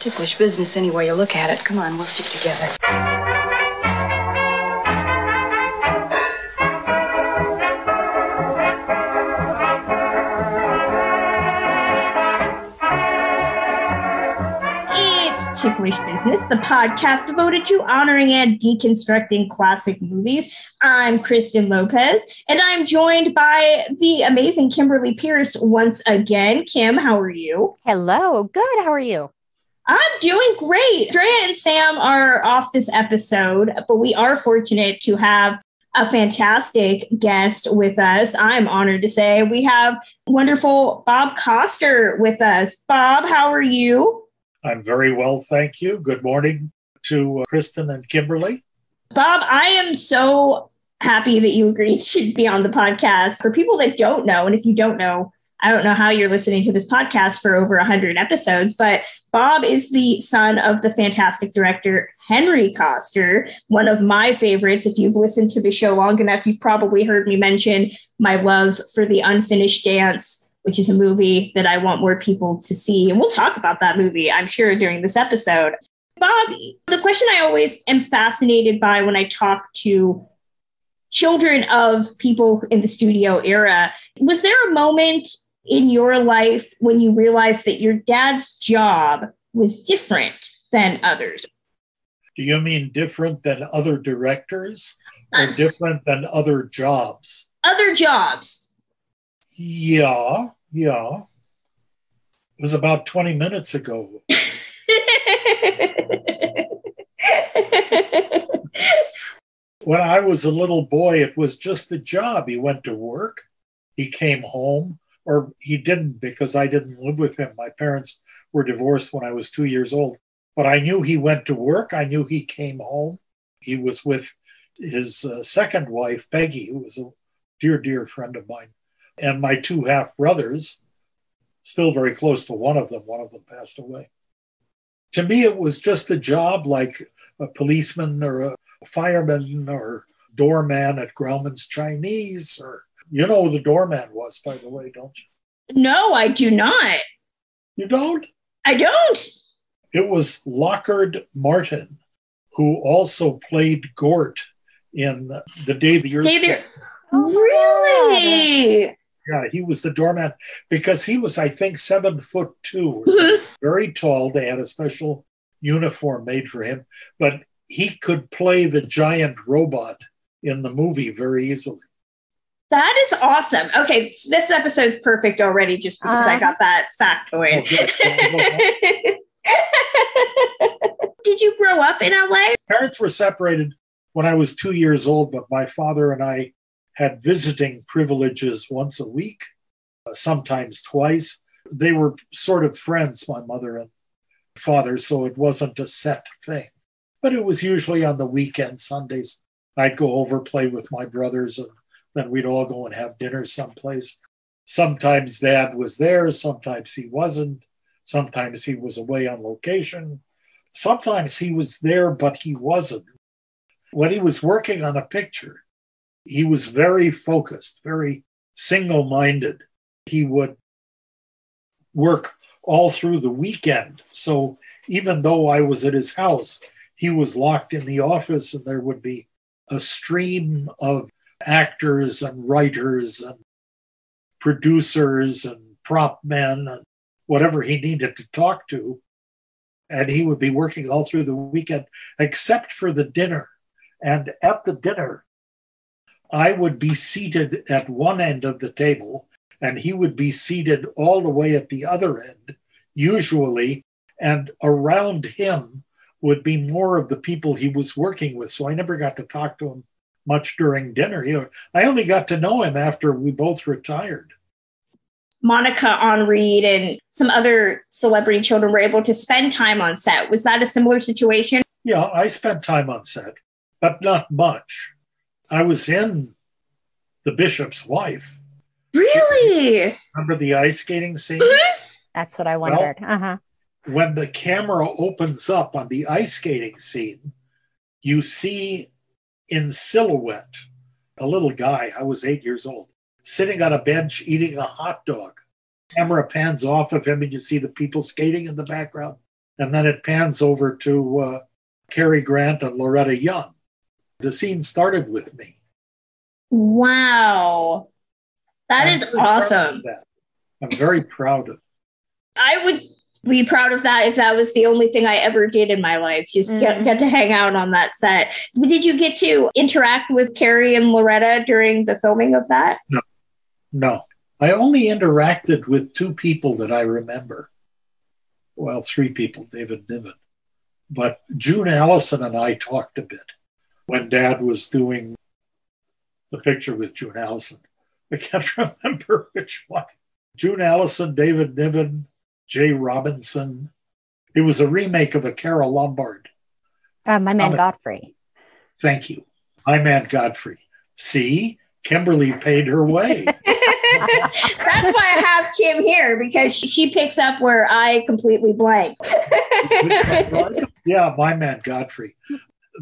Ticklish business any way you look at it. Come on, we'll stick together. It's Ticklish Business, the podcast devoted to honoring and deconstructing classic movies. I'm Kristen Lopez, and I'm joined by the amazing Kimberly Pierce once again. Kim, how are you? Hello. Good. How are you? I'm doing great. Drea and Sam are off this episode, but we are fortunate to have a fantastic guest with us. I'm honored to say we have wonderful Bob Koster with us. Bob, how are you? I'm very well, thank you. Good morning to Kristen and Kimberly. Bob, I am so happy that you agreed to be on the podcast. For people that don't know, and if you don't know, I don't know how you're listening to this podcast for over 100 episodes, but Bob is the son of the fantastic director Henry Koster, one of my favorites. If you've listened to the show long enough, you've probably heard me mention my love for The Unfinished Dance, which is a movie that I want more people to see. And we'll talk about that movie, I'm sure, during this episode. Bob, the question I always am fascinated by when I talk to children of people in the studio era, was there a moment in your life when you realized that your dad's job was different than others? Do you mean different than other directors or different than other jobs? Other jobs. Yeah. It was about 20 minutes ago. When I was a little boy, it was just a job. He went to work, he came home, or he didn't because I didn't live with him. My parents were divorced when I was 2 years old. But I knew he went to work. I knew he came home. He was with his second wife, Peggy, who was a dear, dear friend of mine. And my two half-brothers, still very close to one of them. One of them passed away. To me, it was just a job like a policeman or a fireman or doorman at Grauman's Chinese, or you know who the doorman was, by the way, don't you? No, I do not. You don't? I don't. It was Lockhart Martin, who also played Gort in The Day the Earth. Really? Yeah, he was the doorman because he was, I think, 7'2" or something. Very tall. They had a special uniform made for him, but he could play the giant robot in the movie very easily. That is awesome. Okay, this episode's perfect already just because I got that factoid. Did you grow up in LA? Parents were separated when I was 2 years old, but my father and I had visiting privileges once a week, sometimes twice. They were sort of friends, my mother and father, so it wasn't a set thing. But it was usually on the weekend, Sundays. I'd go over, play with my brothers, and then we'd all go and have dinner someplace. Sometimes Dad was there, sometimes he wasn't. Sometimes he was away on location. Sometimes he was there, but he wasn't. When he was working on a picture, he was very focused, very single-minded. He would work all through the weekend. So even though I was at his house, he was locked in the office, and there would be a stream of actors and writers and producers and prop men and whatever he needed to talk to. And he would be working all through the weekend, except for the dinner. And at the dinner, I would be seated at one end of the table, and he would be seated all the way at the other end, usually, and around him would be more of the people he was working with. So I never got to talk to him much during dinner. I only got to know him after we both retired. Monica Henry and some other celebrity children were able to spend time on set. Was that a similar situation? Yeah, I spent time on set, but not much. I was in The Bishop's Wife. Really? Remember the ice skating scene? That's what I wondered. Well, when the camera opens up on the ice skating scene, you see in silhouette a little guy, I was 8 years old, sitting on a bench eating a hot dog. Camera pans off of him and you see the people skating in the background. And then it pans over to Cary Grant and Loretta Young. The scene started with me. Wow. That is awesome. I'm very proud of it. I would be proud of that if that was the only thing I ever did in my life. Just get to hang out on that set. Did you get to interact with Cary and Loretta during the filming of that? No. I only interacted with two people that I remember. Well, three people, David Niven. But June Allison and I talked a bit when Dad was doing the picture with June Allison. I can't remember which one. June Allison, David Niven, Jay Robinson. It was a remake of a Carol Lombard. My Man Godfrey. Thank you. My Man Godfrey. See, Kimberly paid her way. That's why I have Kim here, because she picks up where I completely blank. Yeah, My Man Godfrey.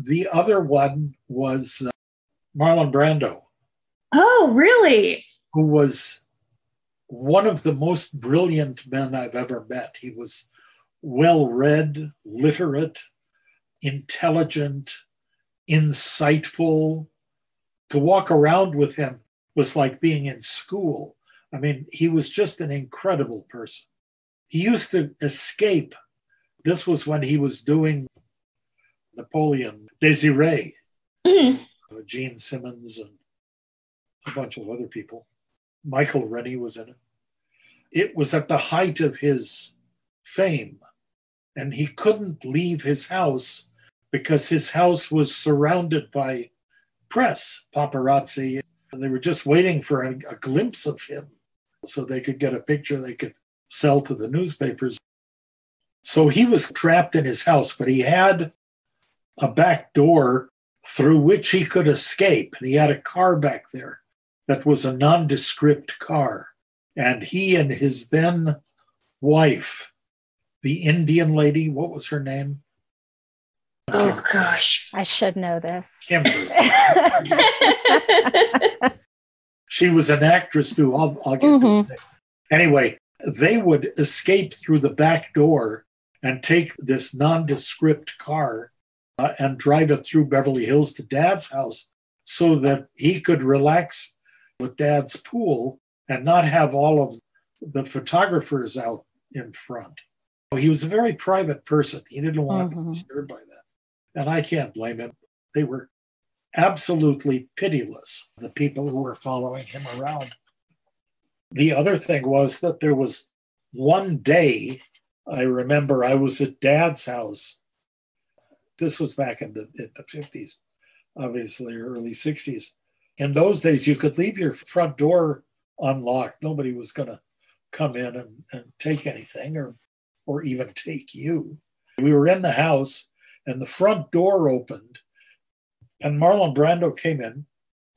The other one was Marlon Brando. Oh, really? Who was one of the most brilliant men I've ever met. He was well-read, literate, intelligent, insightful. To walk around with him was like being in school. I mean, he was just an incredible person. He used to escape. This was when he was doing Napoleon, Désirée, Gene Simmons, and a bunch of other people. Michael Rennie was in it. It was at the height of his fame, and he couldn't leave his house because his house was surrounded by press, paparazzi. And they were just waiting for a glimpse of him so they could get a picture they could sell to the newspapers. So he was trapped in his house, but he had a back door through which he could escape. And he had a car back there that was a nondescript car. And he and his then wife, the Indian lady, what was her name? Oh, gosh. I should know this. Kimberly. She was an actress too. I'll get to it. Anyway, they would escape through the back door and take this nondescript car and drive it through Beverly Hills to Dad's house so that he could relax with Dad's pool and not have all of the photographers out in front. He was a very private person. He didn't want to be disturbed by that. And I can't blame him. They were absolutely pitiless, the people who were following him around. The other thing was that there was one day, I remember I was at Dad's house. This was back in the 50s, obviously, early 60s. In those days, you could leave your front door unlocked. Nobody was going to come in and take anything or even take you. We were in the house, and the front door opened, and Marlon Brando came in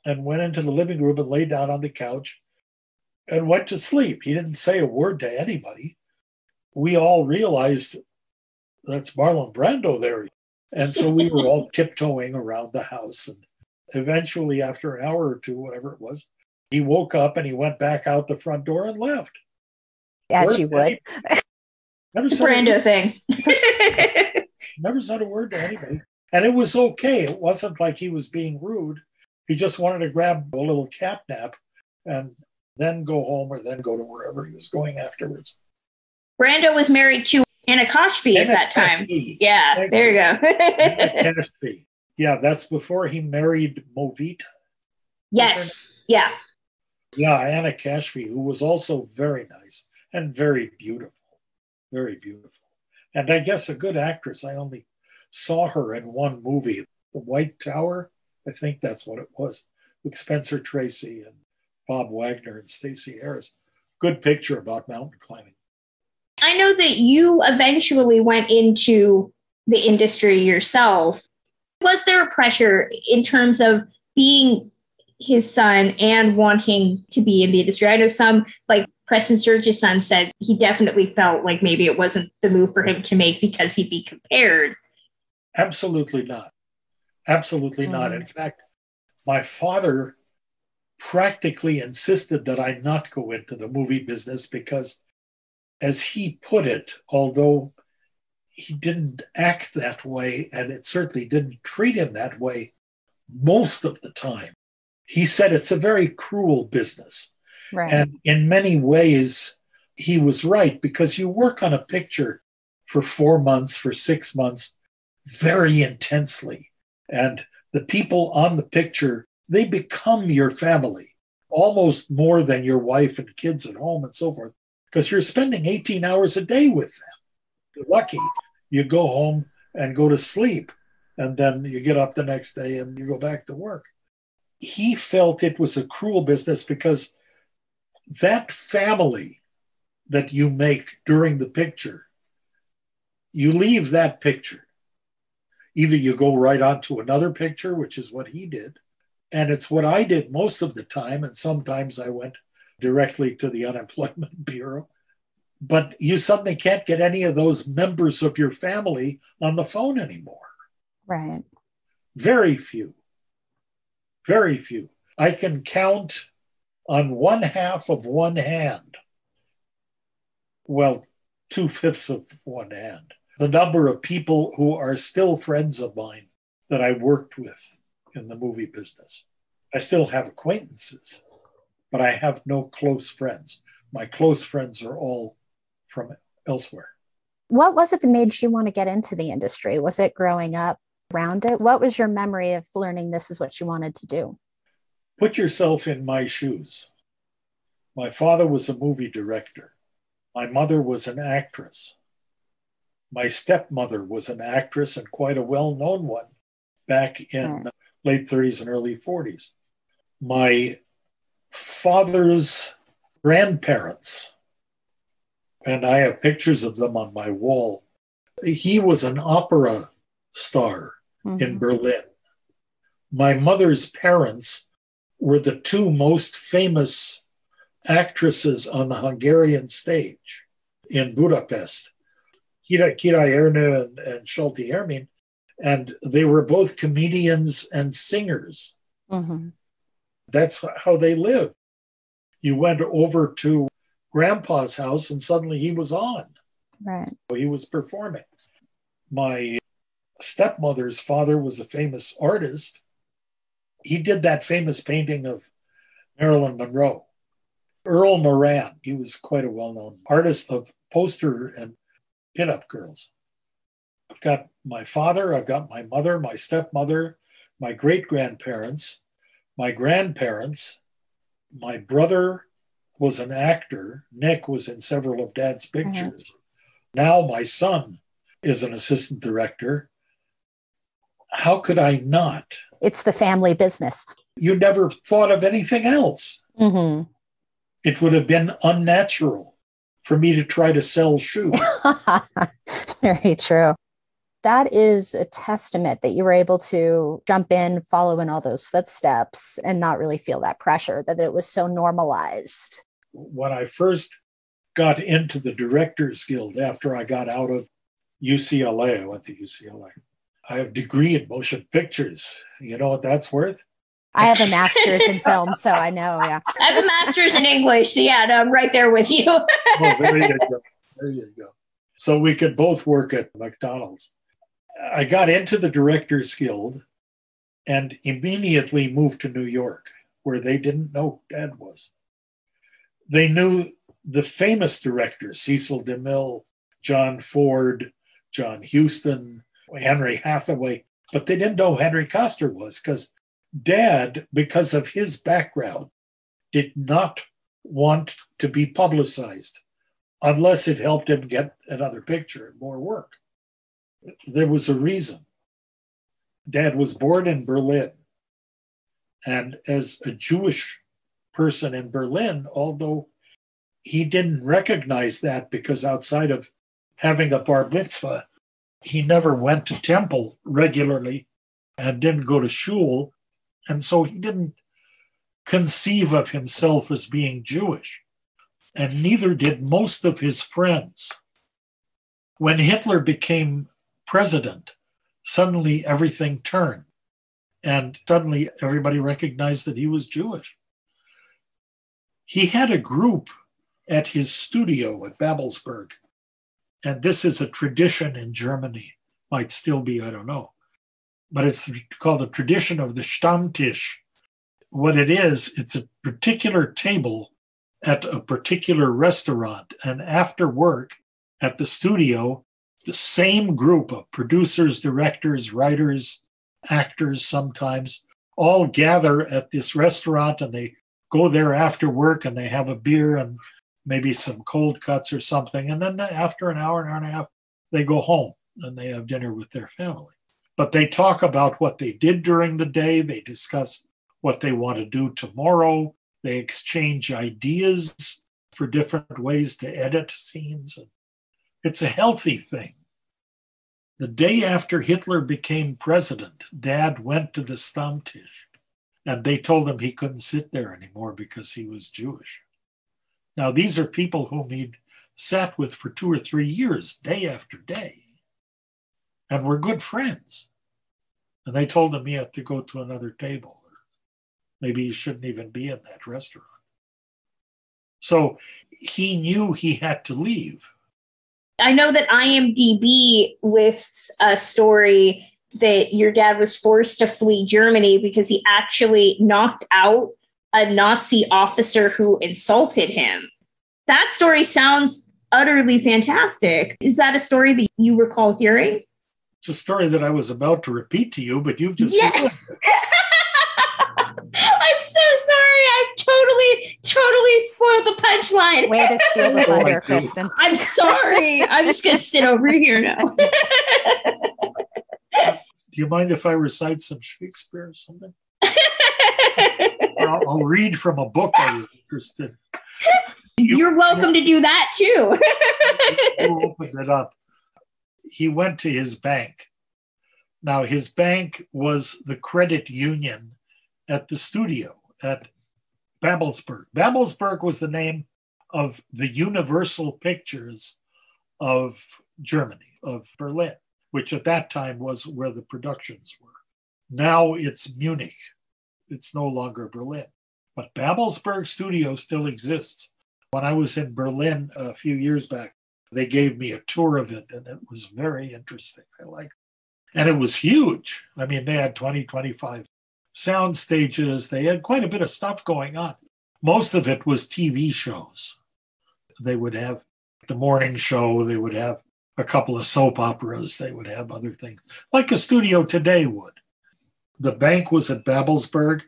and went into the living room and laid down on the couch and went to sleep. He didn't say a word to anybody. We all realized that's Marlon Brando there. And so we were all tiptoeing around the house. And eventually, after an hour or two, whatever it was, he woke up and he went back out the front door and left. As you would. It's a Brando thing. Never said a word to anybody. And it was okay. It wasn't like he was being rude. He just wanted to grab a little cat nap and then go home or then go to wherever he was going afterwards. Brando was married to Anna Koshfi at that time. Yeah, there you go. Anna Koshfi. Yeah, that's before he married Movita. Yes. Yeah. Yeah, Anna Koshfi, who was also very nice and very beautiful. Very beautiful. And I guess a good actress. I only saw her in one movie, The White Tower. I think that's what it was, with Spencer Tracy and Bob Wagner and Stacey Harris. Good picture about mountain climbing. I know that you eventually went into the industry yourself. Was there a pressure in terms of being his son and wanting to be in the industry? I know some, like Preston Sturges' son, said he definitely felt like maybe it wasn't the move for him to make because he'd be compared. Absolutely not. Absolutely not. In fact, my father practically insisted that I not go into the movie business because, as he put it, although he didn't act that way, and it certainly didn't treat him that way most of the time. He said it's a very cruel business. Right. And in many ways, he was right, because you work on a picture for 4 months, for 6 months, very intensely. And the people on the picture, they become your family, almost more than your wife and kids at home and so forth, because you're spending 18 hours a day with them. You're lucky. You go home and go to sleep, and then you get up the next day and you go back to work. He felt it was a cruel business because that family that you make during the picture, you leave that picture. Either you go right on to another picture, which is what he did, and it's what I did most of the time, and sometimes I went directly to the unemployment bureau. But you suddenly can't get any of those members of your family on the phone anymore. Right. Very few. Very few. I can count on 1/2 of one hand, well, 2/5 of one hand, the number of people who are still friends of mine that I worked with in the movie business. I still have acquaintances, but I have no close friends. My close friends are all from elsewhere. What was it that made you want to get into the industry? Was it growing up around it? What was your memory of learning this is what you wanted to do? Put yourself in my shoes. My father was a movie director. My mother was an actress. My stepmother was an actress, and quite a well-known one, back in late 30s and early 40s. My father's grandparents, and I have pictures of them on my wall. He was an opera star in Berlin. My mother's parents were the two most famous actresses on the Hungarian stage in Budapest, Király Ernő and Solti Hermin, and they were both comedians and singers. That's how they lived. You went over to Grandpa's house and suddenly he was on. Right. He was performing. My stepmother's father was a famous artist. He did that famous painting of Marilyn Monroe. Earl Moran, he was quite a well-known artist of poster and pinup girls. I've got my father, I've got my mother, my stepmother, my great-grandparents, my grandparents. My brother was an actor. Nick was in several of Dad's pictures. Now my son is an assistant director. How could I not? It's the family business. You never thought of anything else. It would have been unnatural for me to try to sell shoes. Very true. That is a testament that you were able to jump in, follow in all those footsteps, and not really feel that pressure, that it was so normalized. When I first got into the Directors Guild after I got out of UCLA, I went to UCLA. I have a degree in motion pictures. You know what that's worth? I have a master's in film, so I know, yeah. I have a master's in English, so yeah, no, I'm right there with you. Oh, there you go. There you go. So we could both work at McDonald's. I got into the Directors Guild and immediately moved to New York, where they didn't know who Dad was. They knew the famous directors, Cecil DeMille, John Ford, John Huston, Henry Hathaway, but they didn't know who Henry Koster was, because Dad, because of his background, did not want to be publicized unless it helped him get another picture and more work. There was a reason. Dad was born in Berlin. And as a Jewish person in Berlin, although he didn't recognize that because outside of having a bar mitzvah, he never went to temple regularly and didn't go to shul. And so he didn't conceive of himself as being Jewish. And neither did most of his friends. When Hitler became president, suddenly everything turned. And suddenly everybody recognized that he was Jewish. He had a group at his studio at Babelsberg. and this is a tradition in Germany, might still be, I don't know, but it's called the tradition of the Stammtisch. What it is, it's a particular table at a particular restaurant, and after work at the studio, the same group of producers, directors, writers, actors sometimes, all gather at this restaurant, and they go there after work and they have a beer and maybe some cold cuts or something. And then after an hour and a half, they go home and they have dinner with their family. But they talk about what they did during the day. They discuss what they want to do tomorrow. They exchange ideas for different ways to edit scenes. It's a healthy thing. The day after Hitler became president, Dad went to the Stammtisch, and they told him he couldn't sit there anymore because he was Jewish. Now, these are people whom he'd sat with for 2 or 3 years, day after day, and were good friends. And they told him he had to go to another table. Or maybe he shouldn't even be in that restaurant. So he knew he had to leave. I know that IMDb lists a story that your dad was forced to flee Germany because he actually knocked out a Nazi officer who insulted him. That story sounds utterly fantastic. Is that a story that you recall hearing? It's a story that I was about to repeat to you, but you've just... Yeah. I'm so sorry. I've totally spoiled the punchline. Way to steal the thunder, Kristen. I'm sorry. I'm just going to sit over here now. Do you mind if I recite some Shakespeare or something? I'll read from a book I was interested in. You're welcome to do that too. You opened it up. He went to his bank. Now, his bank was the credit union at the studio at Babelsberg. Babelsberg was the name of the Universal Pictures of Germany, of Berlin, which at that time was where the productions were. Now it's Munich. It's no longer Berlin. But Babelsberg Studio still exists. When I was in Berlin a few years back, they gave me a tour of it, and it was very interesting. I liked it. And it was huge. I mean, they had 20, 25 sound stages. They had quite a bit of stuff going on. Most of it was TV shows. They would have the morning show. They would have a couple of soap operas. They would have other things, like a studio today would. The bank was at Babelsberg.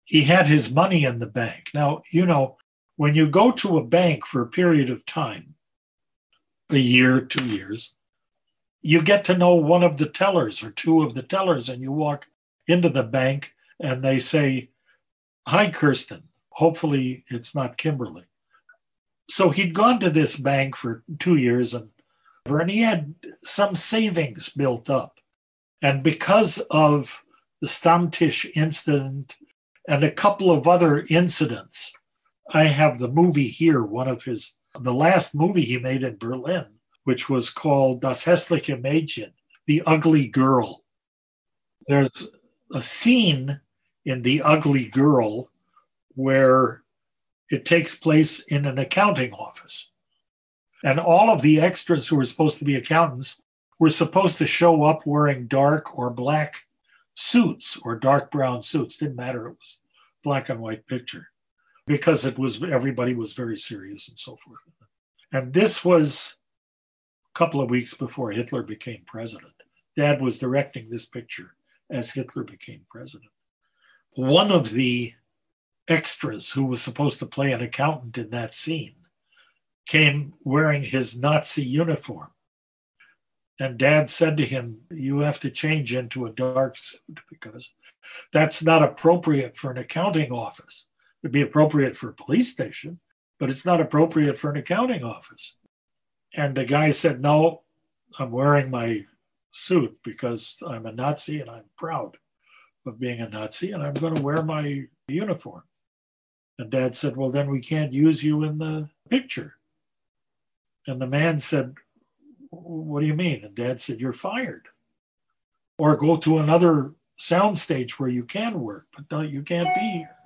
He had his money in the bank. Now, you know, when you go to a bank for a period of time, a year, 2 years, you get to know one of the tellers or two of the tellers, and you walk into the bank and they say, "Hi, Kirsten." Hopefully it's not Kimberly. So he'd gone to this bank for 2 years and he had some savings built up. And because of the Stammtisch incident and a couple of other incidents, I have the movie here, the last movie he made in Berlin, which was called Das hässliche Mädchen, The Ugly Girl. There's a scene in The Ugly Girl where it takes place in an accounting office. And all of the extras who were supposed to be accountants were supposed to show up wearing dark or black suits or dark brown suits. Didn't matter. It was a black and white picture because everybody was very serious and so forth. And this was a couple of weeks before Hitler became president. Dad was directing this picture as Hitler became president. One of the extras who was supposed to play an accountant in that scene came wearing his Nazi uniform. And Dad said to him, "You have to change into a dark suit because that's not appropriate for an accounting office. It'd be appropriate for a police station, but it's not appropriate for an accounting office." And the guy said, "No, I'm wearing my suit because I'm a Nazi and I'm proud of being a Nazi and I'm going to wear my uniform." And Dad said, "Well, then we can't use you in the picture." And the man said, "What do you mean?" And Dad said, "You're fired. Or go to another soundstage where you can work, but you can't be here."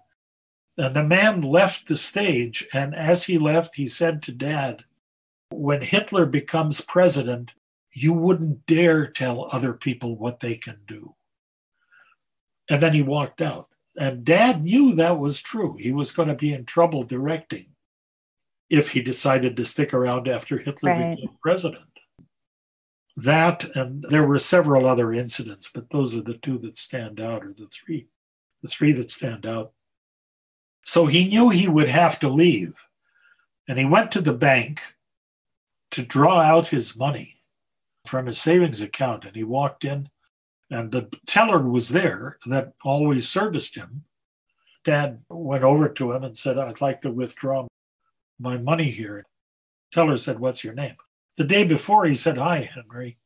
And the man left the stage. And as he left, he said to Dad, when Hitler becomes president, you wouldn't dare tell other people what they can do. And then he walked out. And Dad knew that was true. He was going to be in trouble directing if he decided to stick around after Hitler became president. That, and there were several other incidents, but those are the two that stand out, or the three that stand out. So he knew he would have to leave. And he went to the bank to draw out his money from his savings account. And he walked in, and the teller was there that always serviced him. Dad went over to him and said, "I'd like to withdraw my money here." The teller said, "What's your name?" The day before, he said, "Hi, Henry."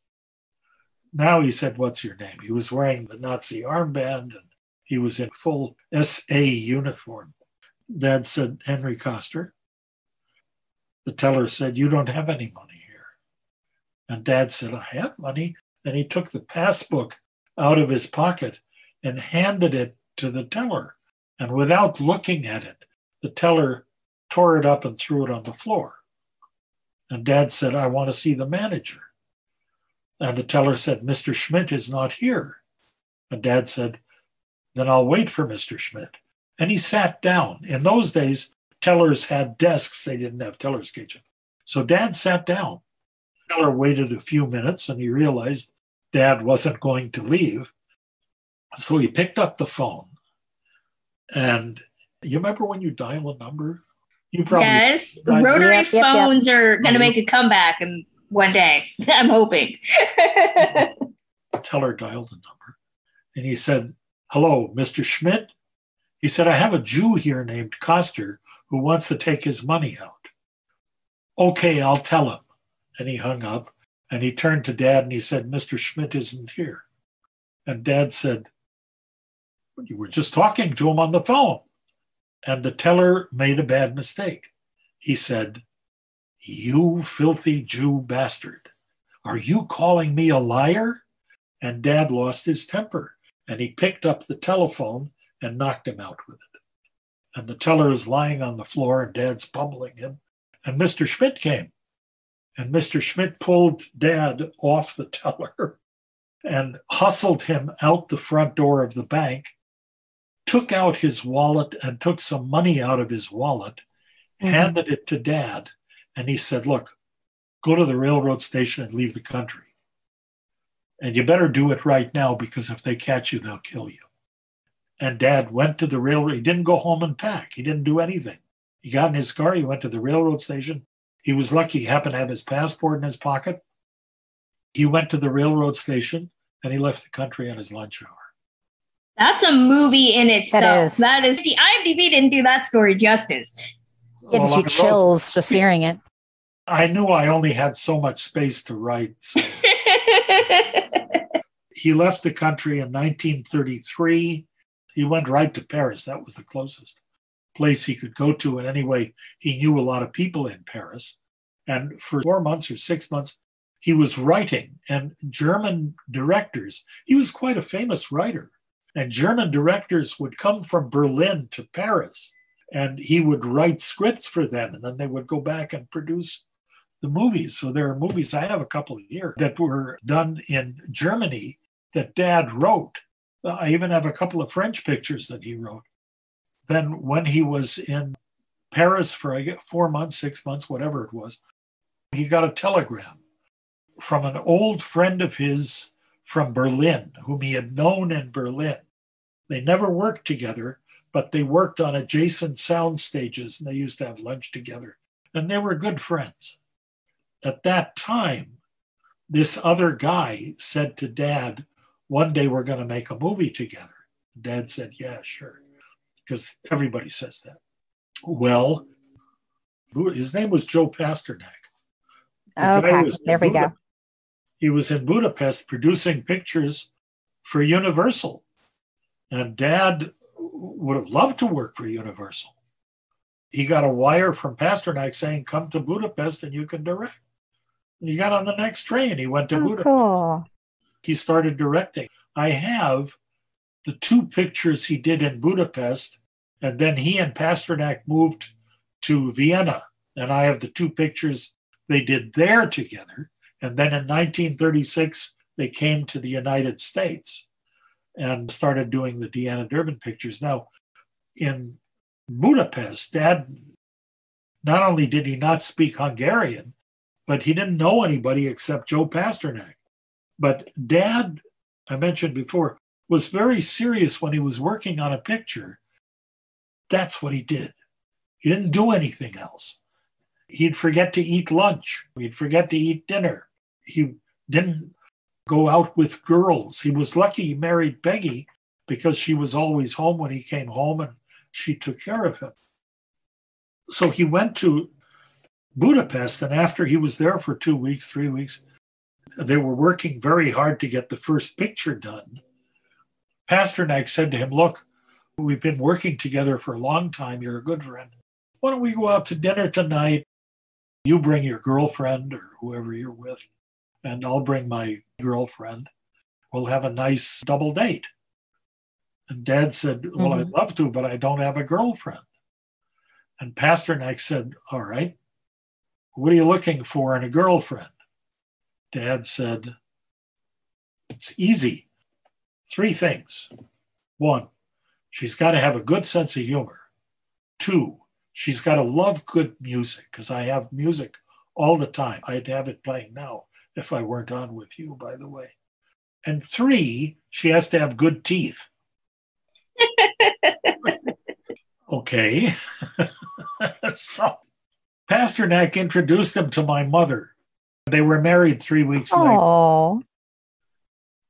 Now he said, "What's your name?" He was wearing the Nazi armband, and he was in full SA uniform. Dad said, "Henry Koster." The teller said, "You don't have any money here." And Dad said, "I have money." And he took the passbook out of his pocket and handed it to the teller. And without looking at it, the teller tore it up and threw it on the floor. And Dad said, "I want to see the manager." And the teller said, "Mr. Schmidt is not here." And Dad said, "Then I'll wait for Mr. Schmidt." And he sat down. In those days, tellers had desks. They didn't have teller's cage. So Dad sat down. The teller waited a few minutes, and he realized Dad wasn't going to leave. So he picked up the phone. And you remember when you dial a number? You probably yes, rotary phones are going to make a comeback in one day. I'm hoping. The teller dialed the number, and he said, "Hello, Mr. Schmidt?" He said, "I have a Jew here named Koster who wants to take his money out." "Okay, I'll tell him." And he hung up, and he turned to Dad and he said, "Mr. Schmidt isn't here." And Dad said, "You were just talking to him on the phone." And the teller made a bad mistake. He said, "You filthy Jew bastard. Are you calling me a liar?" And Dad lost his temper, and he picked up the telephone and knocked him out with it. And the teller is lying on the floor, and Dad's pummeling him. And Mr. Schmidt came. And Mr. Schmidt pulled Dad off the teller and hustled him out the front door of the bank, took out his wallet and took some money out of his wallet, handed it to Dad, and he said, "Look, go to the railroad station and leave the country. And you better do it right now, because if they catch you, they'll kill you." And Dad went to the railroad. He didn't go home and pack. He didn't do anything. He got in his car. He went to the railroad station. He was lucky he happened to have his passport in his pocket. He went to the railroad station, and he left the country on his lunch hour. That's a movie in itself. That is. The IMDb didn't do that story justice. Gives you chills just hearing it. I knew I only had so much space to write. So. He left the country in 1933. He went right to Paris. That was the closest place he could go to. And anyway, he knew a lot of people in Paris. And for 4 months or 6 months, he was writing. And German directors, he was quite a famous writer. And German directors would come from Berlin to Paris, and he would write scripts for them, and then they would go back and produce the movies. So there are movies, I have a couple here, that were done in Germany that Dad wrote. I even have a couple of French pictures that he wrote. Then when he was in Paris for 4 months, 6 months, whatever it was, he got a telegram from an old friend of his from Berlin, whom he had known in Berlin. They never worked together, but they worked on adjacent sound stages, and they used to have lunch together. And they were good friends. At that time, this other guy said to Dad, "One day we're going to make a movie together." Dad said, "Yeah, sure," because everybody says that. Well, his name was Joe Pasternak. Okay, there we go. He was in Budapest producing pictures for Universal. And Dad would have loved to work for Universal. He got a wire from Pasternak saying, "Come to Budapest and you can direct." And he got on the next train. He went to Budapest. Cool. He started directing. I have the 2 pictures he did in Budapest, and then he and Pasternak moved to Vienna. And I have the 2 pictures They did there together. And then in 1936, they came to the United States and started doing the Deanna Durbin pictures. Now, in Budapest, Dad, not only did he not speak Hungarian, but he didn't know anybody except Joe Pasternak. But Dad, I mentioned before, was very serious when he was working on a picture. That's what he did. He didn't do anything else. He'd forget to eat lunch. He'd forget to eat dinner. He didn't go out with girls. He was lucky he married Peggy because she was always home when he came home and she took care of him. So he went to Budapest, and after he was there for 2 weeks, 3 weeks, they were working very hard to get the first picture done. Pasternak said to him, look, we've been working together for a long time. You're a good friend. Why don't we go out to dinner tonight? You bring your girlfriend or whoever you're with, and I'll bring my girlfriend. We'll have a nice double date. And Dad said, well, I'd love to, but I don't have a girlfriend. And Pasternak said, all right, what are you looking for in a girlfriend? Dad said, it's easy. 3 things. 1, she's got to have a good sense of humor. 2, she's got to love good music, because I have music all the time. I'd have it playing now if I weren't on with you, by the way. And 3, she has to have good teeth. Okay. So Pasternak introduced him to my mother. They were married 3 weeks later.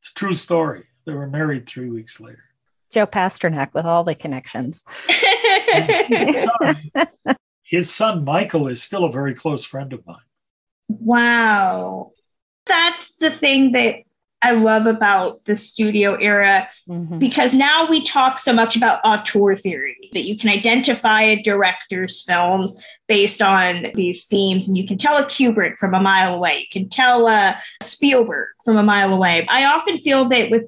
It's a true story. They were married 3 weeks later. Joe Pasternak with all the connections. His son, Michael, is still a very close friend of mine. Wow. That's the thing that I love about the studio era, because now we talk so much about auteur theory, that you can identify a director's films based on these themes, and you can tell a Kubrick from a mile away. You can tell a Spielberg from a mile away. I often feel that with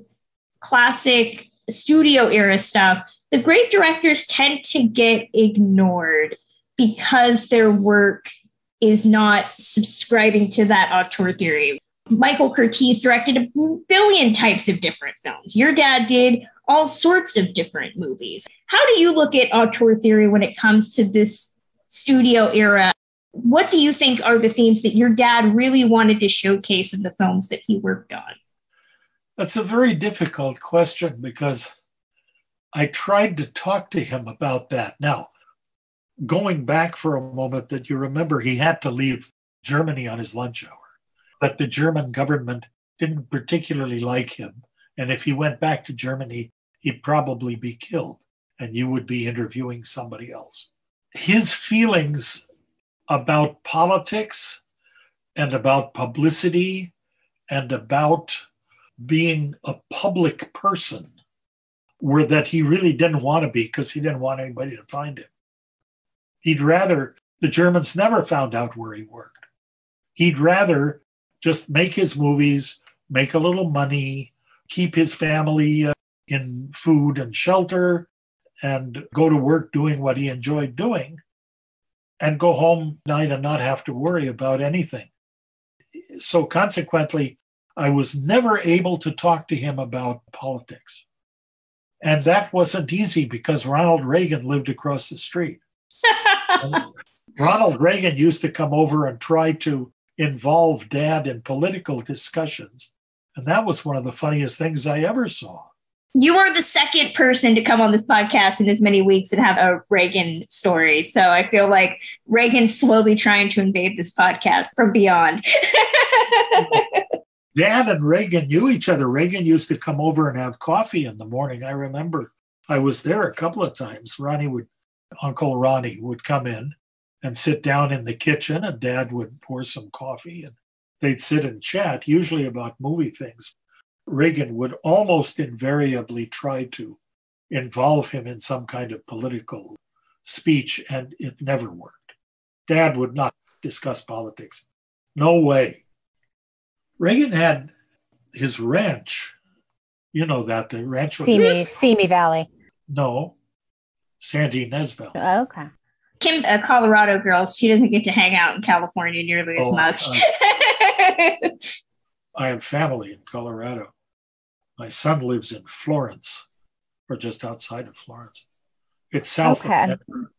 classic studio era stuff, the great directors tend to get ignored because their work is not subscribing to that auteur theory. Michael Curtiz directed a billion types of different films. Your dad did all sorts of different movies. How do you look at auteur theory when it comes to this studio era? What do you think are the themes that your dad really wanted to showcase in the films that he worked on? That's a very difficult question, because I tried to talk to him about that. Now, going back for a moment, that you remember he had to leave Germany on his lunch hour. But the German government didn't particularly like him. And if he went back to Germany, he'd probably be killed, and you would be interviewing somebody else. His feelings about politics and about publicity and about being a public person were that he really didn't want to be, because he didn't want anybody to find him. He'd rather the Germans never found out where he worked. He'd rather just make his movies, make a little money, keep his family in food and shelter, and go to work doing what he enjoyed doing, and go home at night and not have to worry about anything. So consequently, I was never able to talk to him about politics. And that wasn't easy, because Ronald Reagan lived across the street. Ronald Reagan used to come over and try to involve Dad in political discussions. And that was one of the funniest things I ever saw. You are the second person to come on this podcast in as many weeks and have a Reagan story. So I feel like Reagan's slowly trying to invade this podcast from beyond. Dad and Reagan knew each other. Reagan used to come over and have coffee in the morning. I remember I was there a couple of times. Uncle Ronnie would come in and sit down in the kitchen, and Dad would pour some coffee, and they'd sit and chat, usually about movie things. Reagan would almost invariably try to involve him in some kind of political speech, and it never worked. Dad would not discuss politics. No way. Reagan had his ranch. You know that, the ranch. Simi Valley. No, Santee Ynez Valley. Oh, okay. Kim's a Colorado girl. She doesn't get to hang out in California nearly as much. I have family in Colorado. My son lives in Florence, or just outside of Florence. It's south of Denver.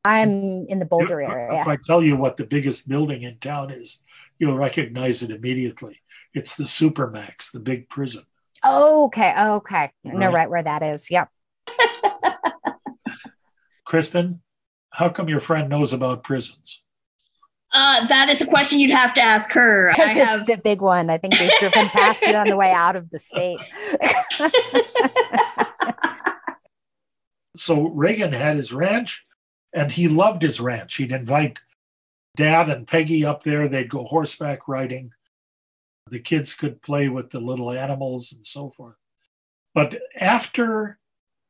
I'm in the Boulder area. If I tell you what the biggest building in town is, you'll recognize it immediately. It's the Supermax, the big prison. Okay. I know right where that is. Yep. Kristen, how come your friend knows about prisons? That is a question you'd have to ask her. Because it's the big one. I think they've driven past it on the way out of the state. So Reagan had his ranch, and he loved his ranch. He'd invite Dad and Peggy up there. They'd go horseback riding. The kids could play with the little animals and so forth. But after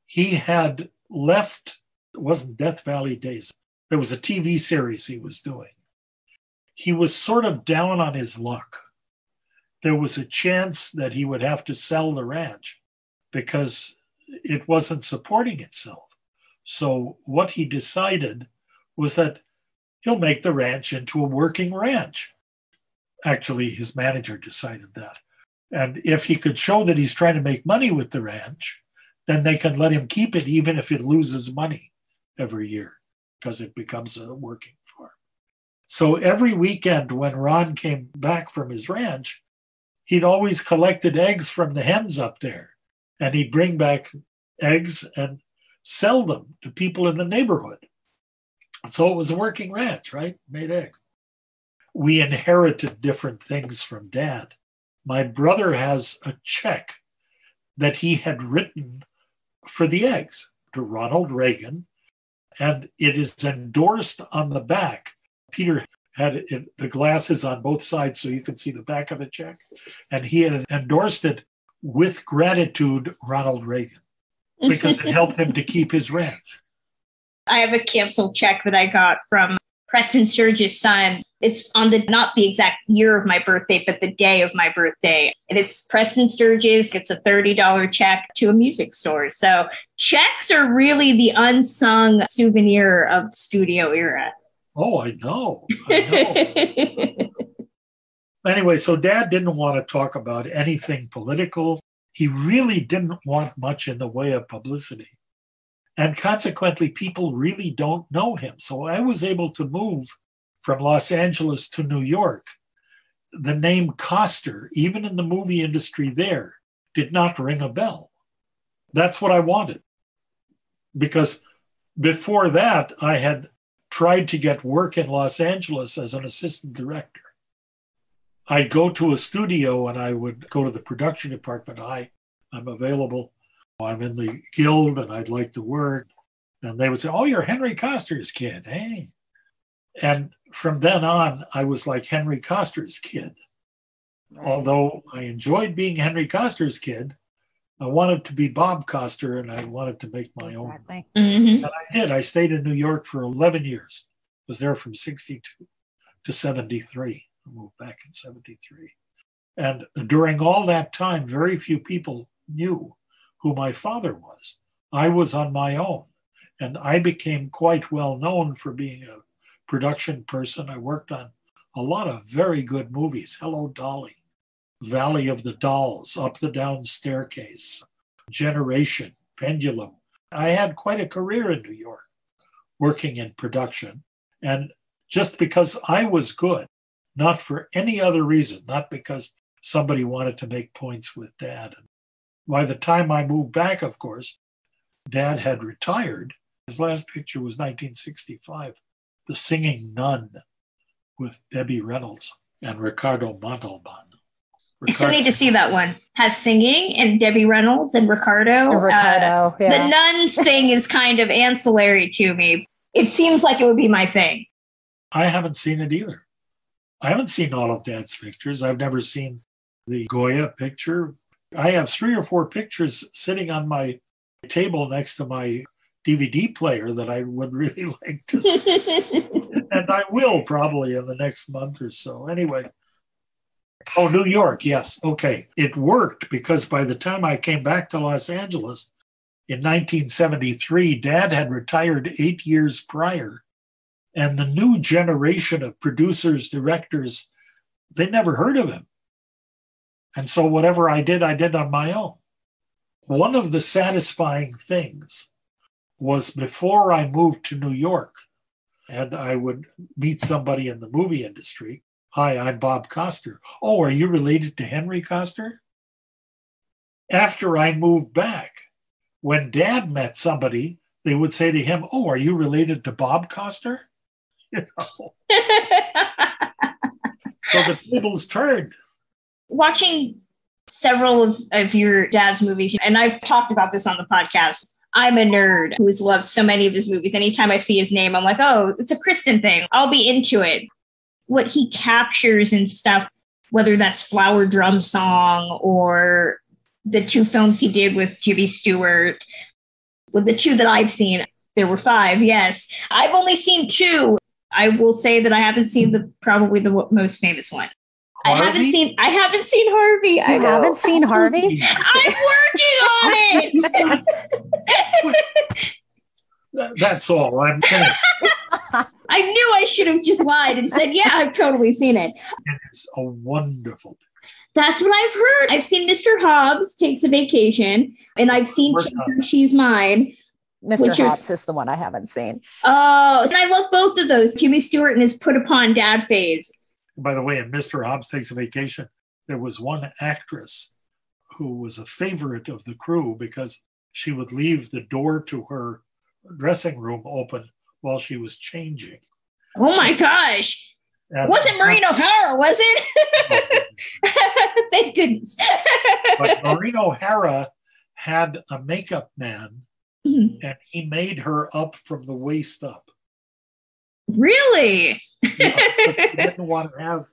he had left, it wasn't Death Valley Days, there was a TV series he was doing. He was sort of down on his luck. There was a chance that he would have to sell the ranch because it wasn't supporting itself. So what he decided was that he'll make the ranch into a working ranch. Actually, his manager decided that. And if he could show that he's trying to make money with the ranch, then they can let him keep it even if it loses money every year because it becomes a working farm. So every weekend when Ron came back from his ranch, he'd always collected eggs from the hens up there. And he'd bring back eggs and sell them to people in the neighborhood. So it was a working ranch, right? Made eggs. We inherited different things from Dad. My brother has a check that he had written for the eggs to Ronald Reagan, and it is endorsed on the back. Peter had the glasses on both sides so you could see the back of the check, and he had endorsed it with gratitude, Ronald Reagan, because it helped him to keep his ranch. I have a canceled check that I got from Preston Sturgis' son. It's on not the exact year of my birthday, but the day of my birthday. And it's Preston Sturgis. It's a $30 check to a music store. So checks are really the unsung souvenir of the studio era. Oh, I know. Anyway, so Dad didn't want to talk about anything political. He really didn't want much in the way of publicity. And consequently, people really don't know him. So I was able to move from Los Angeles to New York. The name Koster, even in the movie industry there, did not ring a bell. That's what I wanted. Because before that, I had tried to get work in Los Angeles as an assistant director. I'd go to a studio and I would go to the production department. I'm available. I'm in the guild and I'd like to work. And they would say, oh, you're Henry Koster's kid, hey. And from then on, I was like Henry Koster's kid. Right. Although I enjoyed being Henry Koster's kid, I wanted to be Bob Koster and I wanted to make my own. Mm-hmm. And I did. I stayed in New York for 11 years. Was there from 62 to 73. I moved back in 73. And during all that time, very few people knew who my father was. I was on my own. And I became quite well known for being a production person. I worked on a lot of very good movies. Hello, Dolly, Valley of the Dolls, Up the Down Staircase, Generation, Pendulum. I had quite a career in New York working in production. And just because I was good, not for any other reason, not because somebody wanted to make points with Dad. And by the time I moved back, of course, Dad had retired. His last picture was 1965, The Singing Nun with Debbie Reynolds and Ricardo Montalban. I still need to see that one. Has singing and Debbie Reynolds and Ricardo. Yeah. The nuns thing is kind of ancillary to me. It seems like it would be my thing. I haven't seen it either. I haven't seen all of Dad's pictures. I've never seen the Goya picture. I have 3 or 4 pictures sitting on my table next to my DVD player that I would really like to see. And I will probably in the next month or so. Anyway. Oh, New York. Yes. Okay. It worked because by the time I came back to Los Angeles in 1973, Dad had retired 8 years prior And the new generation of producers, directors, they never heard of him. And so whatever I did on my own. One of the satisfying things was before I moved to New York, and I would meet somebody in the movie industry. Hi, I'm Bob Koster. Oh, are you related to Henry Koster? After I moved back, when Dad met somebody, they would say to him, oh, are you related to Bob Koster? You know. So the tables turned. Watching several of your dad's movies, and I've talked about this on the podcast, I'm a nerd who has loved so many of his movies. Anytime I see his name, I'm like, oh, it's a Kristen thing. I'll be into it. What he captures and stuff, whether that's Flower Drum Song or the 2 films he did with Jimmy Stewart, with the 2 that I've seen, there were 5, yes. I've only seen 2. I will say that I haven't seen probably the most famous one. Harvey? I haven't seen Harvey. You haven't seen Harvey? I'm working on it. That's all. I'm finished. I knew I should have just lied and said, yeah, I've totally seen it. And it's a wonderful. That's what I've heard. I've seen Mr. Hobbs Takes a Vacation, and I've seen Tinker, She's Mine. Mr. Hobbs is the one I haven't seen. Oh, and I love both of those. Jimmy Stewart and his put upon dad phase. By the way, in Mr. Hobbs Takes a Vacation, there was one actress who was a favorite of the crew because she would leave the door to her dressing room open while she was changing. Oh my gosh. And wasn't Maureen O'Hara, was it? Thank goodness. But Maureen O'Hara had a makeup man, and he made her up from the waist up. Really? Yeah, but she didn't want to have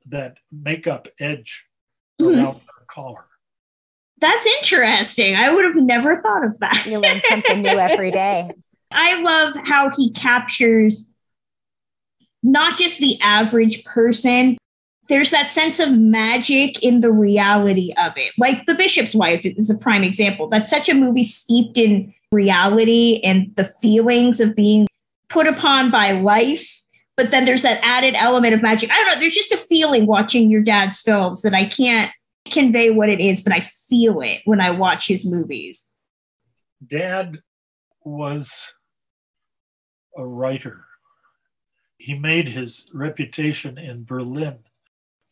that makeup edge around her collar. That's interesting. I would have never thought of that. You learn something new every day. I love how he captures not just the average person. There's that sense of magic in the reality of it. Like The Bishop's Wife is a prime example. That's such a movie steeped in reality and the feelings of being put upon by life. But then there's that added element of magic. I don't know. There's just a feeling watching your dad's films that I can't convey what it is, but I feel it when I watch his movies. Dad was a writer. He made his reputation in Berlin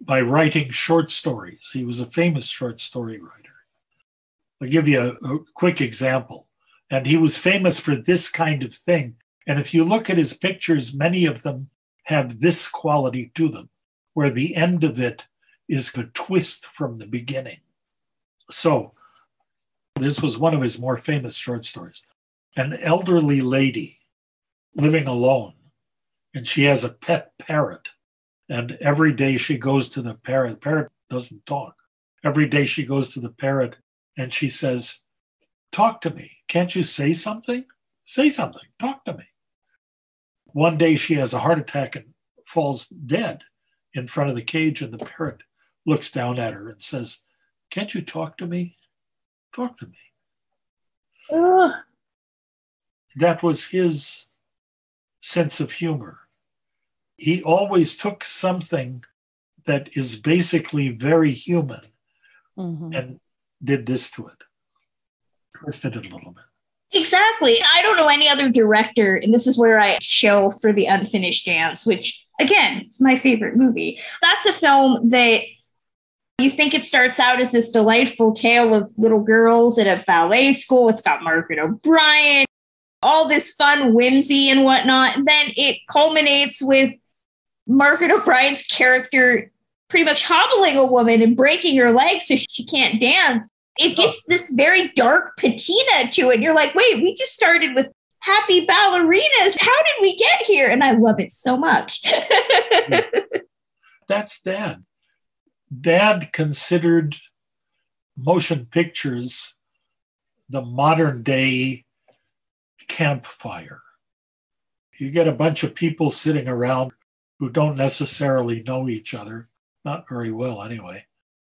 by writing short stories. He was a famous short story writer. I'll give you a quick example. And he was famous for this kind of thing. And if you look at his pictures, many of them have this quality to them, where the end of it is a twist from the beginning. So this was one of his more famous short stories. An elderly lady living alone, and she has a pet parrot. And every day she goes to the parrot doesn't talk. Every day she goes to the parrot and she says, talk to me. Can't you say something? Say something. Talk to me. One day she has a heart attack and falls dead in front of the cage, and the parrot looks down at her and says, can't you talk to me? Talk to me. Ugh. That was his sense of humor. He always took something that is basically very human and did this to it. Twisted it a little bit. Exactly. I don't know any other director, and this is where I shill for The Unfinished Dance, which, again, is my favorite movie. That's a film that you think it starts out as this delightful tale of little girls at a ballet school. It's got Margaret O'Brien, all this fun whimsy and whatnot. And then it culminates with Margaret O'Brien's character pretty much hobbling a woman and breaking her leg so she can't dance. It gets this very dark patina to it. You're like, wait, we just started with happy ballerinas. How did we get here? And I love it so much. That's Dad. Dad considered motion pictures the modern day campfire. You get a bunch of people sitting around who don't necessarily know each other, not very well anyway,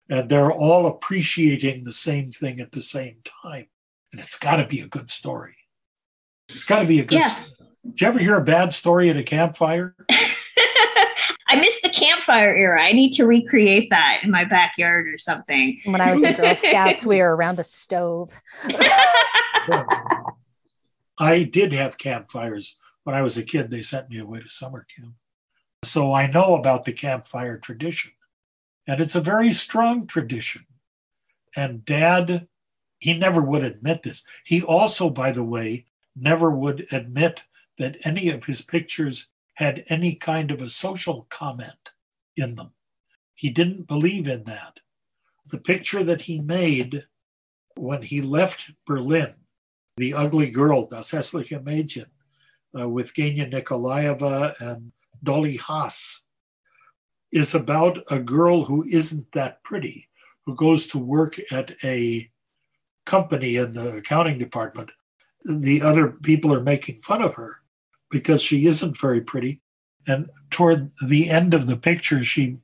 and they're all appreciating the same thing at the same time. And it's got to be a good story. It's got to be a good story. Did you ever hear a bad story at a campfire? I missed the campfire era. I need to recreate that in my backyard or something. When I was in Girl Scouts, we were around a stove. I did have campfires. When I was a kid, they sent me away to summer camp. So I know about the campfire tradition. And it's a very strong tradition. And Dad, he never would admit this. He also, by the way, never would admit that any of his pictures had any kind of a social comment in them. He didn't believe in that. The picture that he made when he left Berlin, The Ugly Girl, Das hässliche Mädchen, with Genia Nikolaeva and Dolly Haas, is about a girl who isn't that pretty, who goes to work at a company in the accounting department. The other people are making fun of her because she isn't very pretty. And toward the end of the picture, she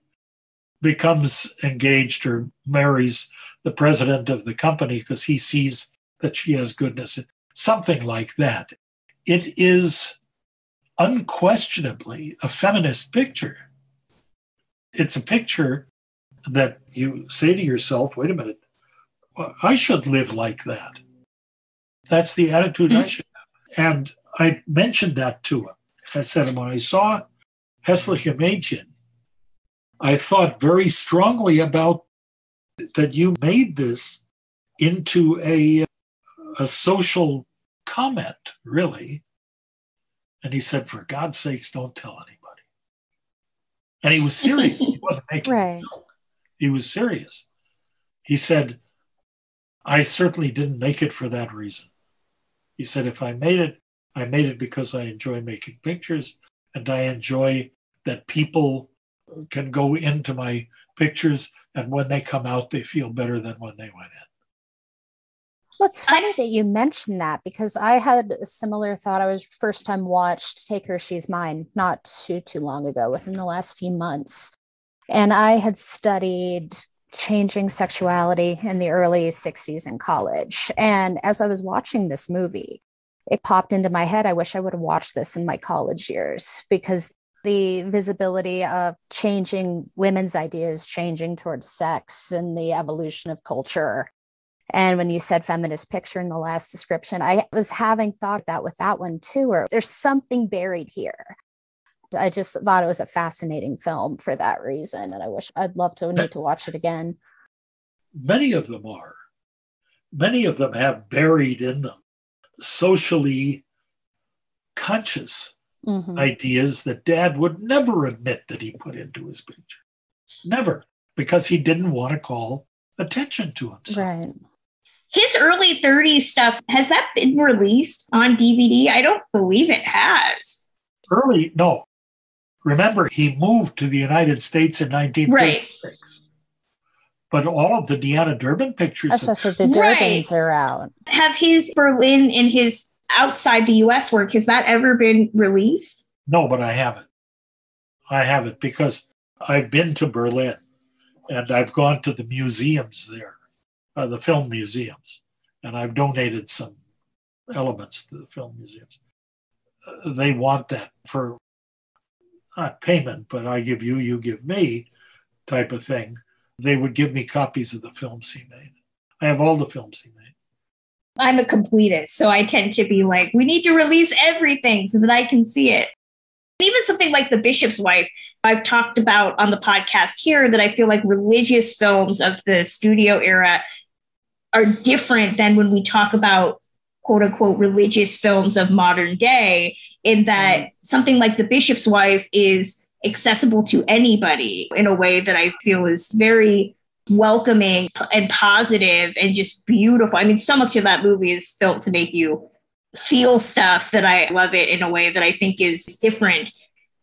becomes engaged or marries the president of the company because he sees that she has goodness. Something like that. It is unquestionably a feminist picture. It's a picture that you say to yourself, wait a minute, well, I should live like that. That's the attitude I should have. And I mentioned that to him. I said, when I saw Hässliche Mädchen, I thought very strongly about that you made this into a social comment, really. And he said, for God's sakes, don't tell anybody. And he was serious. He wasn't making a joke. He was serious. He said, I certainly didn't make it for that reason. He said, if I made it because I enjoy making pictures and I enjoy that people can go into my pictures and when they come out, they feel better than when they went in. Well, it's funny that you mentioned that because I had a similar thought. I was first time watched Take Her, She's Mine not too long ago, within the last few months. And I had studied changing sexuality in the early 60s in college. And as I was watching this movie, it popped into my head, I wish I would have watched this in my college years because the visibility of changing women's ideas, changing towards sex and the evolution of culture. And when you said feminist picture in the last description, I was having thought that with that one too, or there's something buried here. I just thought it was a fascinating film for that reason. And I'd love to need to watch it again. Many of them are. Many of them have buried in them socially conscious ideas that Dad would never admit that he put into his picture. Never, because he didn't want to call attention to himself. Right. His early 30s stuff, has that been released on DVD? I don't believe it has. No. Remember, he moved to the United States in 1936. Right. But all of the Deanna Durbin pictures... Especially the Durbins are out. Have his Berlin and his outside the U.S. work, has that ever been released? No, but I haven't. I haven't because I've been to Berlin and I've gone to the museums there, the film museums, and I've donated some elements to the film museums. They want that for not payment, but I give you, you give me type of thing. They would give me copies of the films he made. I have all the films he made. I'm a completist, so I tend to be like, we need to release everything so that I can see it. Even something like The Bishop's Wife, I've talked about on the podcast here that I feel like religious films of the studio era are different than when we talk about quote unquote religious films of modern day, in that something like The Bishop's Wife is accessible to anybody in a way that I feel is very welcoming and positive and just beautiful. I mean, so much of that movie is built to make you feel stuff that I love it in a way that I think is different.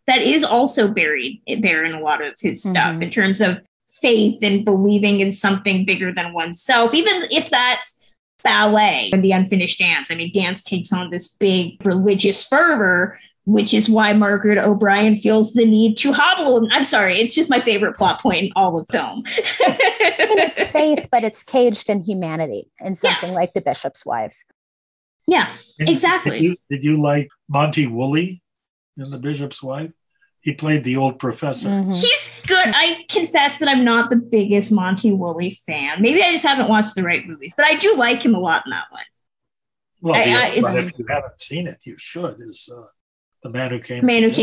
That is also buried there in a lot of his stuff in terms of faith and believing in something bigger than oneself, even if that's ballet and The Unfinished Dance. I mean, dance takes on this big religious fervor, which is why Margaret O'Brien feels the need to hobble. I'm sorry, it's just my favorite plot point in all of film. It's faith, but it's caged in humanity in something like The Bishop's Wife. Yeah, exactly. Did you like Monty Woolley in The Bishop's Wife. He played the old professor. Mhm. He's good. I confess that I'm not the biggest Monty Woolley fan. Maybe I just haven't watched the right movies, but I do like him a lot in that one. Well, if you haven't seen it, you should. Is The Man Who Came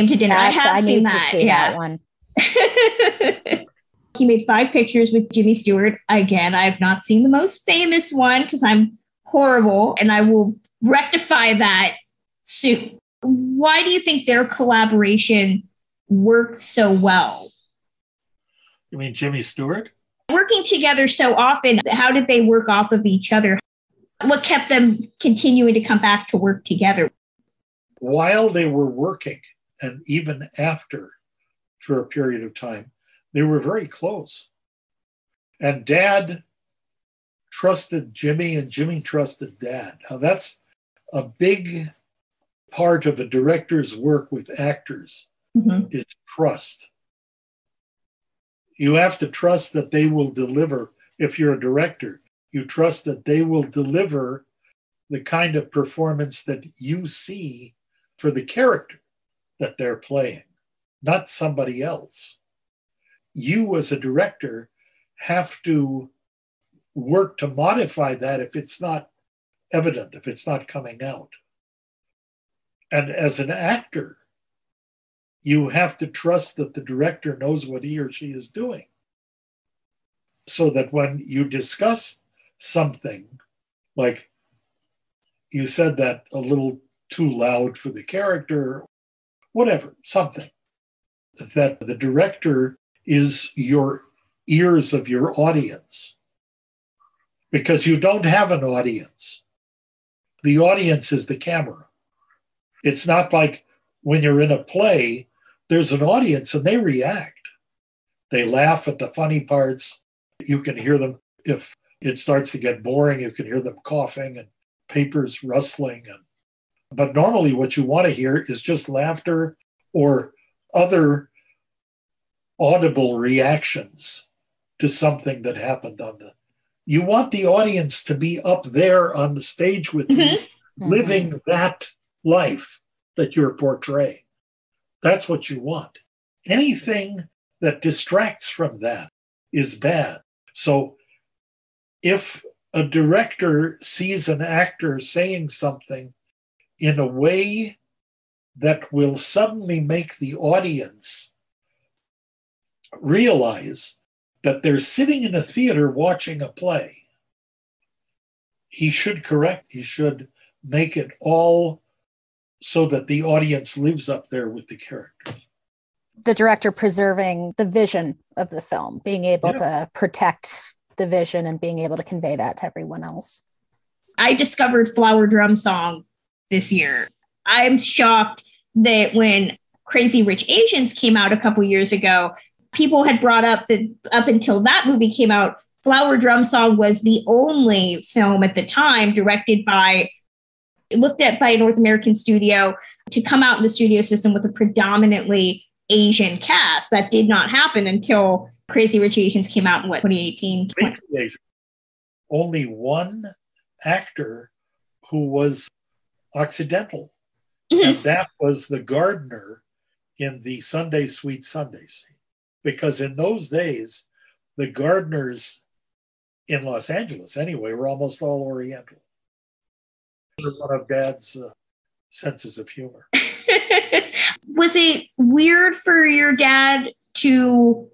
to Dinner. I have seen need to see that one. He made 5 pictures with Jimmy Stewart. Again, I have not seen the most famous one because I'm horrible, and I will rectify that soon. Why do you think their collaboration worked so well? You mean Jimmy Stewart? Working together so often, how did they work off of each other? What kept them continuing to come back to work together? While they were working, and even after, for a period of time, they were very close. And Dad trusted Jimmy, and Jimmy trusted Dad. Now, that's a big part of a director's work with actors, is trust. You have to trust that they will deliver. If you're a director, you trust that they will deliver the kind of performance that you see for the character that they're playing, not somebody else. You as a director have to work to modify that if it's not evident, if it's not coming out. And as an actor, you have to trust that the director knows what he or she is doing. So that when you discuss something, like you said that a little too loud for the character, whatever, something, that the director is your ears of your audience. Because you don't have an audience. The audience is the camera. It's not like when you're in a play, there's an audience and they react. They laugh at the funny parts. You can hear them. If it starts to get boring, you can hear them coughing and papers rustling. But normally what you want to hear is just laughter or other audible reactions to something that happened on the... You want the audience to be up there on the stage with you, living that life that you're portraying. That's what you want. Anything that distracts from that is bad. So if a director sees an actor saying something in a way that will suddenly make the audience realize that they're sitting in a theater watching a play, he should correct, he should make it all so that the audience lives up there with the character. The director preserving the vision of the film, being able to protect the vision and being able to convey that to everyone else. I discovered Flower Drum Song this year. I'm shocked that when Crazy Rich Asians came out a couple years ago, people had brought up that up until that movie came out, Flower Drum Song was the only film at the time looked at by a North American studio to come out in the studio system with a predominantly Asian cast. That did not happen until Crazy Rich Asians came out in 2018? Only one actor who was Occidental, and that was the gardener in the Sunday Sweet Sunday scene. Because in those days, the gardeners in Los Angeles, anyway, were almost all Oriental. One of Dad's senses of humor. Was it weird for your dad to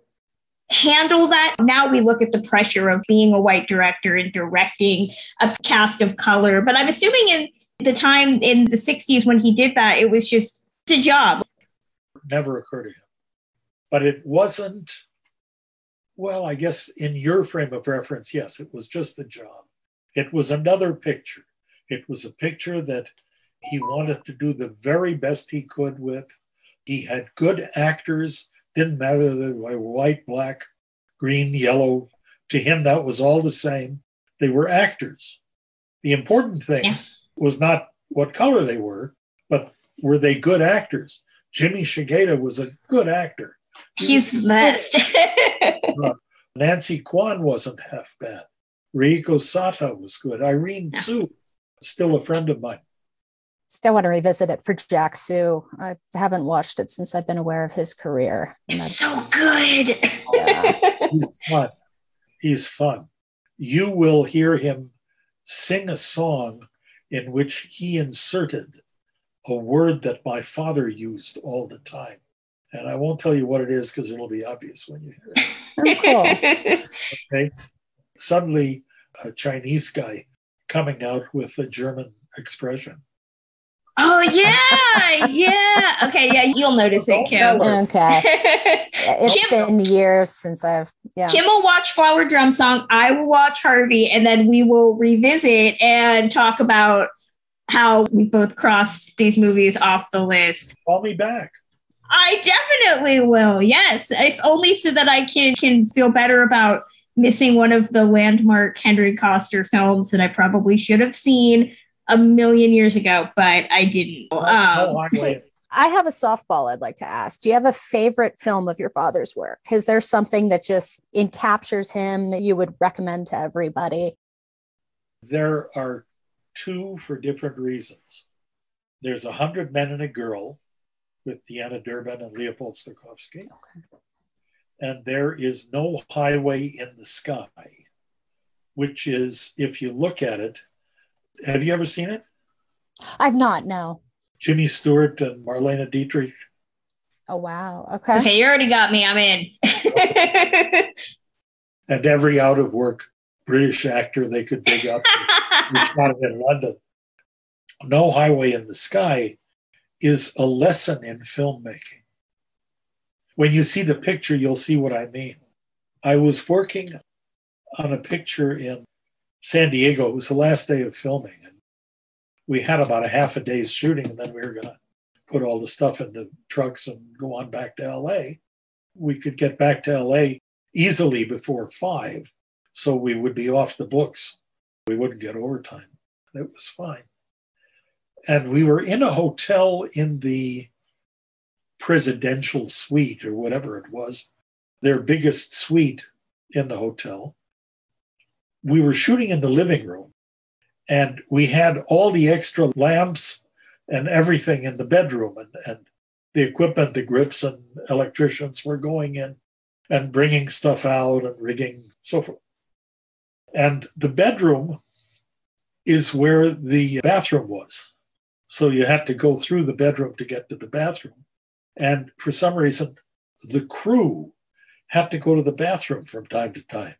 handle that? Now we look at the pressure of being a white director and directing a cast of color. But I'm assuming in the time in the 60s when he did that, it was just a job. Never occurred to him. But it wasn't, well, I guess in your frame of reference, yes, it was just a job. It was another picture. It was a picture that he wanted to do the very best he could with. He had good actors, didn't matter whether they were white, black, green, yellow. To him, that was all the same. They were actors. The important thing was not what color they were, but were they good actors? Jimmy Shigeta was a good actor. He's the best. Nancy Kwan wasn't half bad. Reiko Sata was good. Irene Tsu, still a friend of mine. Still want to revisit it for Jack Sue. I haven't watched it since I've been aware of his career. It's so good. Yeah. He's fun. He's fun. You will hear him sing a song in which he inserted a word that my father used all the time. And I won't tell you what it is because it'll be obvious when you hear it. Oh, cool. Okay. Suddenly, a Chinese guy coming out with a German expression. Oh, yeah. Yeah. Okay. Yeah. You'll notice it, Kim. Okay. It's been years since Kim will watch Flower Drum Song. I will watch Harvey, and then we will revisit and talk about how we both crossed these movies off the list. Call me back. I definitely will. Yes. If only so that I can feel better about missing one of the landmark Henry Koster films that I probably should have seen a million years ago, but I didn't. I have a softball I'd like to ask. Do you have a favorite film of your father's work? Is there something that just encaptures him that you would recommend to everybody? There are two for different reasons. There's 100 Men and a Girl with Deanna Durbin and Leopold Stokowski. Okay. And there is No Highway in the Sky, which is, if you look at it, have you ever seen it? I've not, no. Jimmy Stewart and Marlene Dietrich. Oh, wow. Okay. Okay, you already got me. I'm in. And every out-of-work British actor they could dig up. We shot it in London. No Highway in the Sky is a lesson in filmmaking. When you see the picture, you'll see what I mean. I was working on a picture in San Diego. It was the last day of filming. And we had about a half a day's shooting, and then we were going to put all the stuff into trucks and go on back to LA. We could get back to LA easily before 5, so we would be off the books. We wouldn't get overtime. It was fine. And we were in a hotel in the presidential suite or whatever it was, their biggest suite in the hotel. We were shooting in the living room, and we had all the extra lamps and everything in the bedroom, and the equipment, the grips and electricians were going in and bringing stuff out and rigging, so forth. And the bedroom is where the bathroom was. So you had to go through the bedroom to get to the bathroom. And for some reason, the crew had to go to the bathroom from time to time.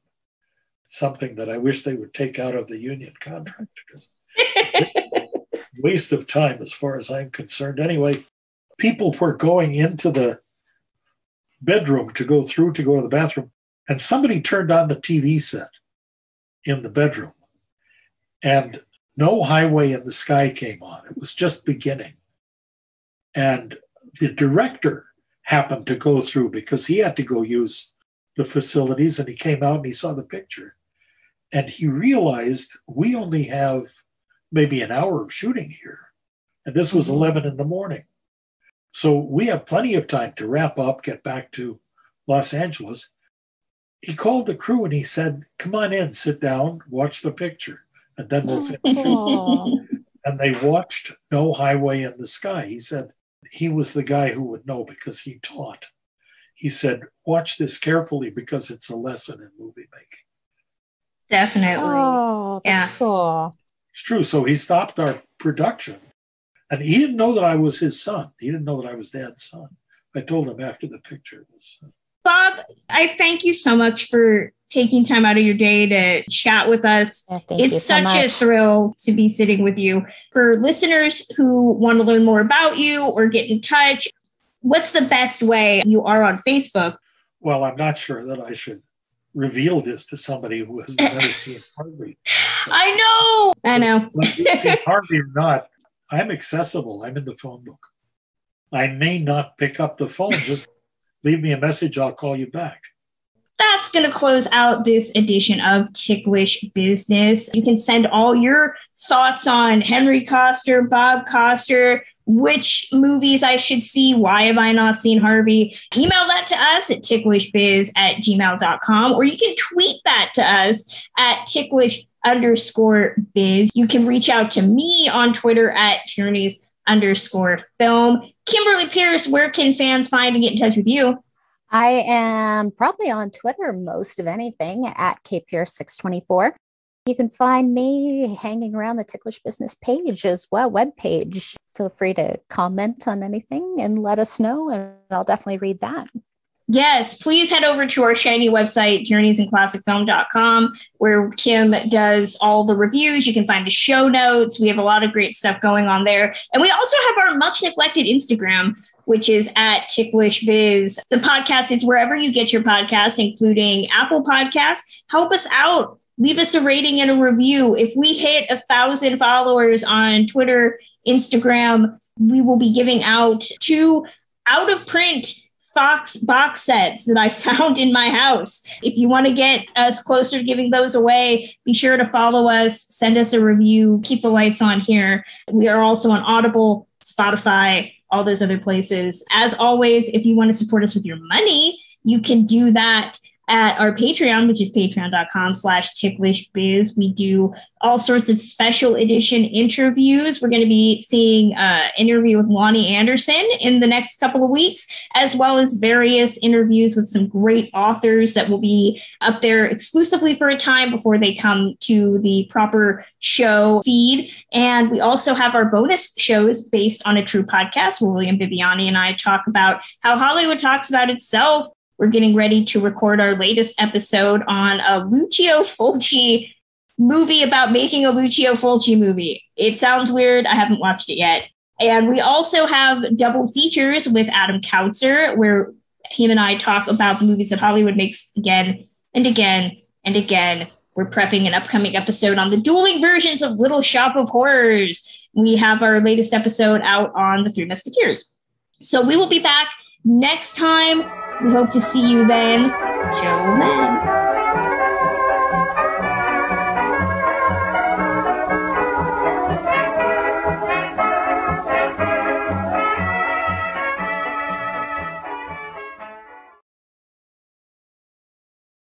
Something that I wish they would take out of the union contract, because it's a waste of time as far as I'm concerned. Anyway, people were going into the bedroom to go to the bathroom, and somebody turned on the TV set in the bedroom, and No Highway in the Sky came on. It was just beginning. And the director happened to go through because he had to go use the facilities, and he came out and he saw the picture. And he realized we only have maybe an hour of shooting here. And this was 11 in the morning. So we have plenty of time to wrap up, get back to Los Angeles. He called the crew and he said, "Come on in, sit down, watch the picture, and then we'll finish it." And they watched No Highway in the Sky. He said he was the guy who would know because he taught. He said, "Watch this carefully because it's a lesson in movie making." Definitely. Oh, that's cool. It's true. So he stopped our production, and he didn't know that I was his son. He didn't know that I was Dad's son. I told him after the picture was. Bob, I thank you so much for taking time out of your day to chat with us. Yeah, it's such a thrill to be sitting with you. For listeners who want to learn more about you or get in touch, what's the best way? You are on Facebook. Well, I'm not sure that I should reveal this to somebody who has never seen Harvey. I know. Whether you've seen Harvey or not, I'm accessible. I'm in the phone book. I may not pick up the phone. Just leave me a message. I'll call you back. That's going to close out this edition of Ticklish Business. You can send all your thoughts on Henry Koster, Bob Koster, which movies I should see, why have I not seen Harvey. Email that to us at ticklishbiz@gmail.com, or you can tweet that to us at ticklish @ticklish_biz. You can reach out to me on Twitter @journeys_film. Kimberly Pierce, where can fans find and get in touch with you? I am probably on Twitter most of anything @kpierce624. You can find me hanging around the Ticklish Business page as well, webpage. Feel free to comment on anything and let us know, and I'll definitely read that. Yes, please head over to our shiny website, journeysinclassicfilm.com, where Kim does all the reviews. You can find the show notes. We have a lot of great stuff going on there. And we also have our much neglected Instagram, which is @TicklishBiz. The podcast is wherever you get your podcasts, including Apple Podcasts. Help us out. Leave us a rating and a review. If we hit 1,000 followers on Twitter, Instagram, we will be giving out 2 out-of-print Fox box sets that I found in my house. If you want to get us closer to giving those away, be sure to follow us, send us a review, keep the lights on here. We are also on Audible, Spotify, all those other places. As always, if you want to support us with your money, you can do that at our Patreon, which is patreon.com/ticklishbiz. We do all sorts of special edition interviews. We're going to be seeing an interview with Lonnie Anderson in the next couple of weeks, as well as various interviews with some great authors that will be up there exclusively for a time before they come to the proper show feed. And we also have our bonus shows based on a true podcast where William Bibiani and I talk about how Hollywood talks about itself. We're getting ready to record our latest episode on a Lucio Fulci movie about making a Lucio Fulci movie. It sounds weird. I haven't watched it yet. And we also have double features with Adam Kautzer, where him and I talk about the movies that Hollywood makes again and again and again. We're prepping an upcoming episode on the dueling versions of Little Shop of Horrors. We have our latest episode out on the Three Musketeers. So we will be back next time. We hope to see you then. Till then.